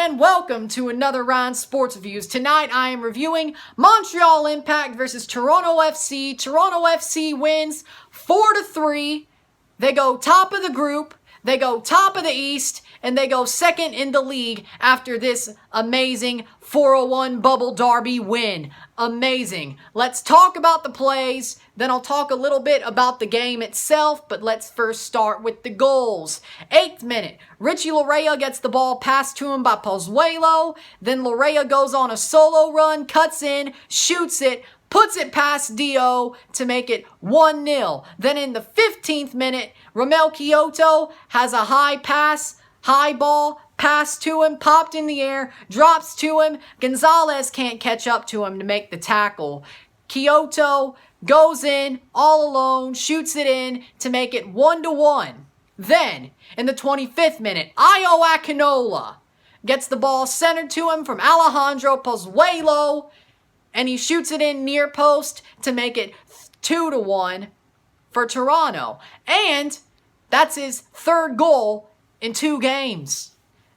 and welcome to another Ryan Sports Reviews. Tonight I am reviewing Montreal Impact versus Toronto FC. Toronto FC wins 4-3. They go top of the group, they go top of the East, and they go second in the league after this amazing 4-1 bubble derby win. Amazing. Let's talk about the plays, then I'll talk a little bit about the game itself, but let's first start with the goals. 8th minute, Richie Laryea gets the ball passed to him by Pozuelo, then Laryea goes on a solo run, cuts in, shoots it, puts it past Dio to make it 1-0. Then in the 15th minute, Romel Kyoto has a high ball, pass to him, popped in the air, drops to him. Gonzalez can't catch up to him to make the tackle. Kyoto goes in all alone, shoots it in to make it 1-1. Then, in the 25th minute, Ayo Akinola gets the ball centered to him from Alejandro Pozuelo, and he shoots it in near post to make it 2-1 for Toronto. And that's his third goal in 2 games.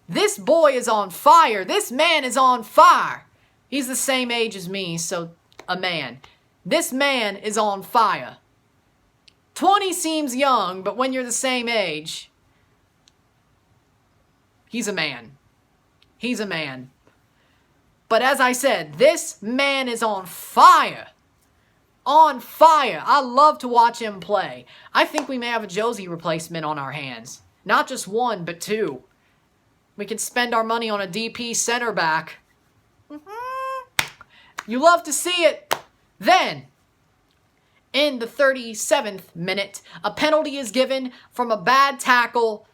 This boy is on fire. This man is on fire. He's the same age as me, so a man. This man is on fire. 20 seems young, but when you're the same age, he's a man. He's a man. But as I said, this man is on fire. On fire. I love to watch him play. I think we may have a Josie replacement on our hands. Not just one, but 2. We can spend our money on a DP center back. You love to see it. Then, in the 37th minute, a penalty is given from a bad tackle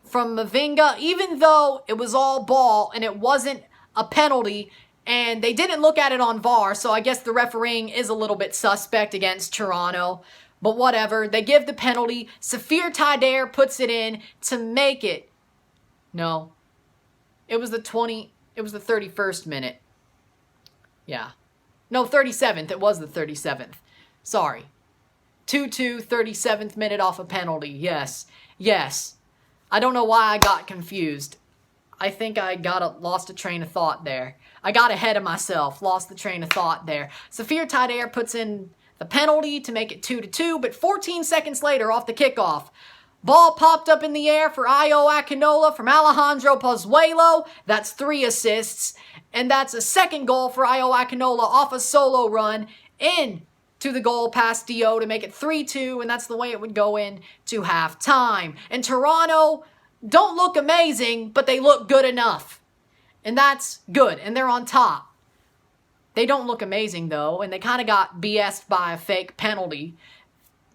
from Mavinga, even though it was all ball and it wasn't a penalty, and they didn't look at it on VAR, so I guess the refereeing is a little bit suspect against Toronto. But whatever, they give the penalty. Safir Taider puts it in to make it. No. It was the 31st minute. Yeah. No, 37th. It was the 37th. Sorry. 2-2, 37th minute off a penalty. Yes. Yes. I don't know why I got confused. I think I lost a train of thought there. I got ahead of myself. Lost the train of thought there. Safir Taider puts in the penalty to make it 2-2, but 14 seconds later off the kickoff, ball popped up in the air for Ayo Akinola from Alejandro Pozuelo. That's 3 assists, and that's a second goal for Ayo Akinola off a solo run in to the goal past Dio to make it 3-2, and that's the way it would go in to halftime. And Toronto don't look amazing, but they look good enough, and that's good, and they're on top. They don't look amazing, though, and they kind of got BS'd by a fake penalty.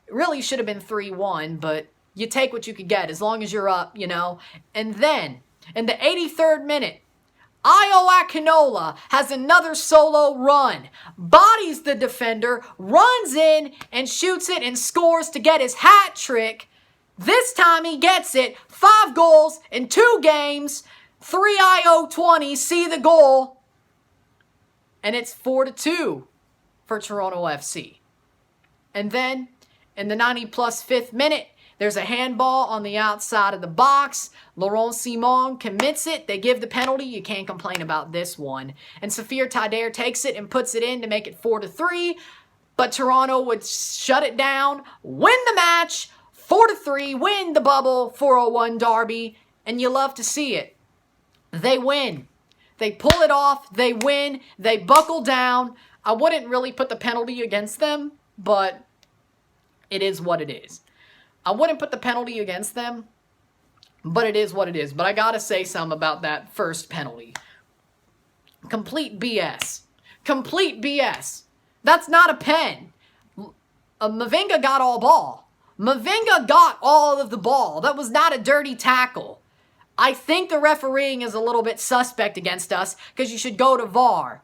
It really should have been 3-1, but you take what you could get as long as you're up, you know. And then, in the 83rd minute, Ayo Akinola has another solo run, bodies the defender, runs in and shoots it and scores to get his hat trick. This time he gets it. 5 goals in 2 games. 3 IO 20 see the goal. And it's 4-2 for Toronto FC. And then, in the 90-plus 5th minute, there's a handball on the outside of the box. Laurent Simon commits it. They give the penalty. You can't complain about this one. And Safir Taider takes it and puts it in to make it 4-3. But Toronto would shut it down, win the match, 4-3, win the bubble 4-1 derby. And you love to see it. They win. They pull it off, they win, they buckle down. I wouldn't really put the penalty against them, but it is what it is. I wouldn't put the penalty against them, but it is what it is. But I gotta say something about that first penalty. Complete BS. Complete BS. That's not a pen. Mavinga got all ball. Mavinga got all of the ball. That was not a dirty tackle. I think the refereeing is a little bit suspect against us because you should go to VAR.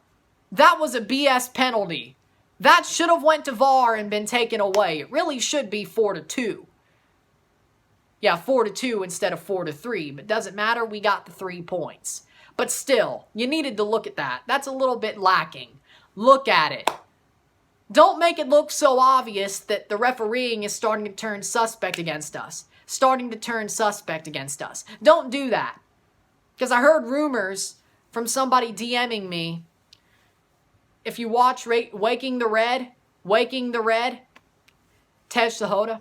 That was a BS penalty. That should have went to VAR and been taken away. It really should be 4-2. Yeah, 4-2 instead of 4-3, but doesn't matter. We got the 3 points. But still, you needed to look at that. That's a little bit lacking. Look at it. Don't make it look so obvious that the refereeing is starting to turn suspect against us. Don't do that. Because I heard rumors from somebody DMing me. If you watch Waking the Red, Tej Sahota,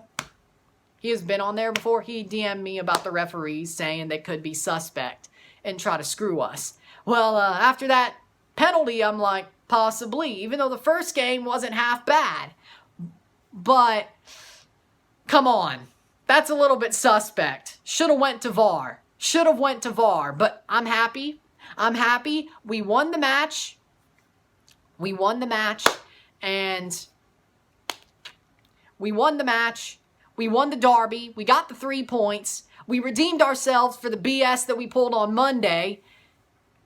he has been on there before. He DM'd me about the referees saying they could be suspect and try to screw us. Well, after that penalty, I'm like, possibly, even though the first game wasn't half bad. But, come on. That's a little bit suspect. Should have went to VAR. But I'm happy. We won the match. And we won the derby. We got the 3 points. We redeemed ourselves for the BS that we pulled on Monday.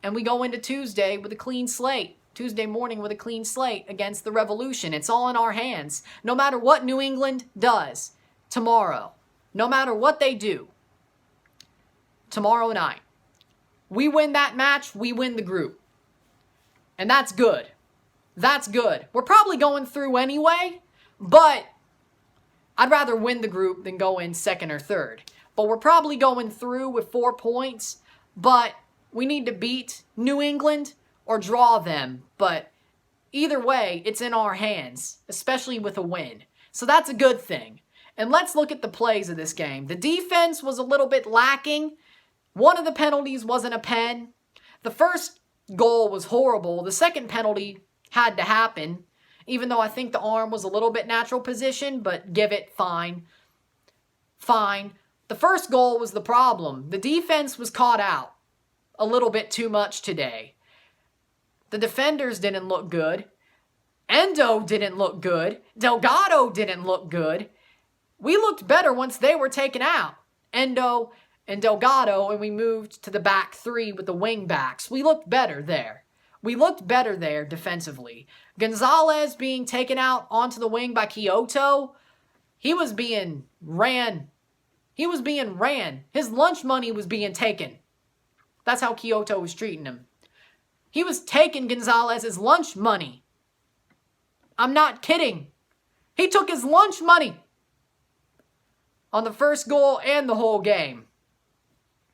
And we go into Tuesday with a clean slate. Tuesday morning with a clean slate against the Revolution. It's all in our hands. No matter what New England does tomorrow, no matter what they do tomorrow night, we win that match, we win the group. And that's good. We're probably going through anyway, but I'd rather win the group than go in second or third. But we're probably going through with 4 points, but we need to beat New England or draw them. But either way, it's in our hands, especially with a win. So that's a good thing. And let's look at the plays of this game. The defense was a little bit lacking. One of the penalties wasn't a pen. The first goal was horrible. The second penalty had to happen, even though I think the arm was a little bit natural position, but give it fine. The first goal was the problem. The defense was caught out a little bit too much today. The defenders didn't look good. Endo didn't look good. Delgado didn't look good. We looked better once they were taken out. Endo and Delgado, and we moved to the back three with the wing backs. We looked better there. Defensively. Gonzalez being taken out onto the wing by Kyoto, he was being ran. His lunch money was being taken. That's how Kyoto was treating him. He was taking Gonzalez's lunch money. I'm not kidding. He took his lunch money on the first goal and the whole game.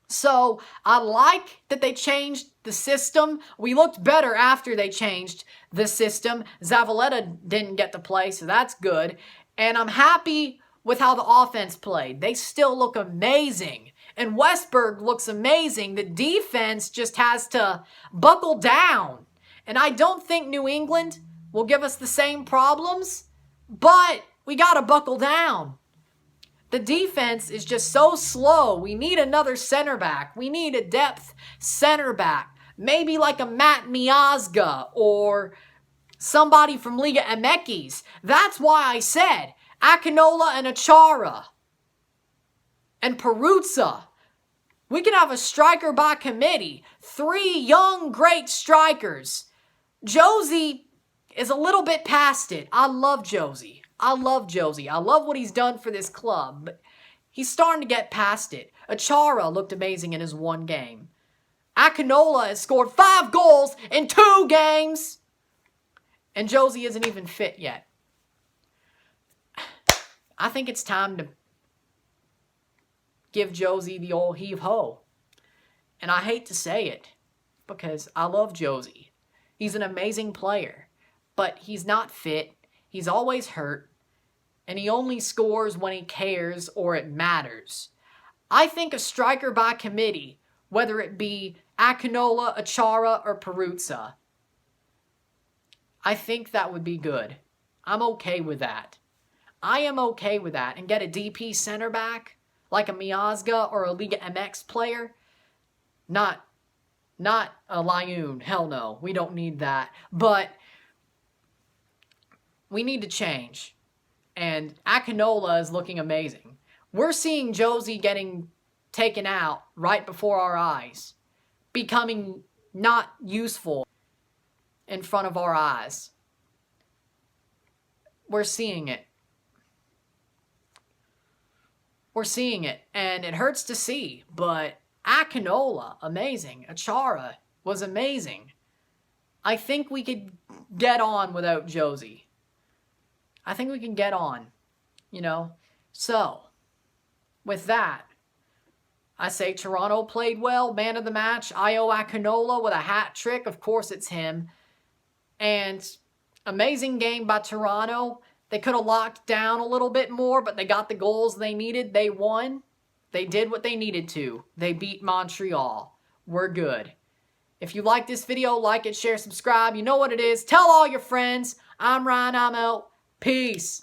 So, I like that they changed the system. We looked better after they changed the system. Zavaleta didn't get to play, so that's good. And I'm happy with how the offense played. They still look amazing. And Westberg looks amazing. The defense just has to buckle down. And I don't think New England will give us the same problems, but we got to buckle down. The defense is just so slow. We need another center back. We need a depth center back. Maybe like a Matt Miazga or somebody from Liga MX. That's why I said Akinola and Achara and Peruzza. We can have a striker by committee. 3 young, great strikers. Josie is a little bit past it. I love Josie. I love what he's done for this club, but he's starting to get past it. Achara looked amazing in his 1 game. Akinola has scored 5 goals in 2 games. And Josie isn't even fit yet. I think it's time to give Josie the old heave-ho. And I hate to say it, because I love Josie. He's an amazing player, but he's not fit. He's always hurt, and he only scores when he cares or it matters. I think a striker by committee, whether it be Akinola, Achara, or Peruzza, I think that would be good. I'm okay with that. And get a DP center back, like a Miazga or a Liga MX player. Not a Lyoun. Hell no. We don't need that. But we need to change. And Akinola is looking amazing. We're seeing Josie getting taken out right before our eyes. Becoming not useful in front of our eyes. We're seeing it. And it hurts to see. But Akinola, amazing. Achara was amazing. I think we could get on without Josie. I think we can get on, So, with that, I say Toronto played well. Man of the match, Io Akinola with a hat trick. Of course it's him. And amazing game by Toronto. They could have locked down a little bit more, but they got the goals they needed. They won. They did what they needed to. They beat Montreal. We're good. If you like this video, like it, share, subscribe. You know what it is. Tell all your friends. I'm Ryan. I'm out. Peace.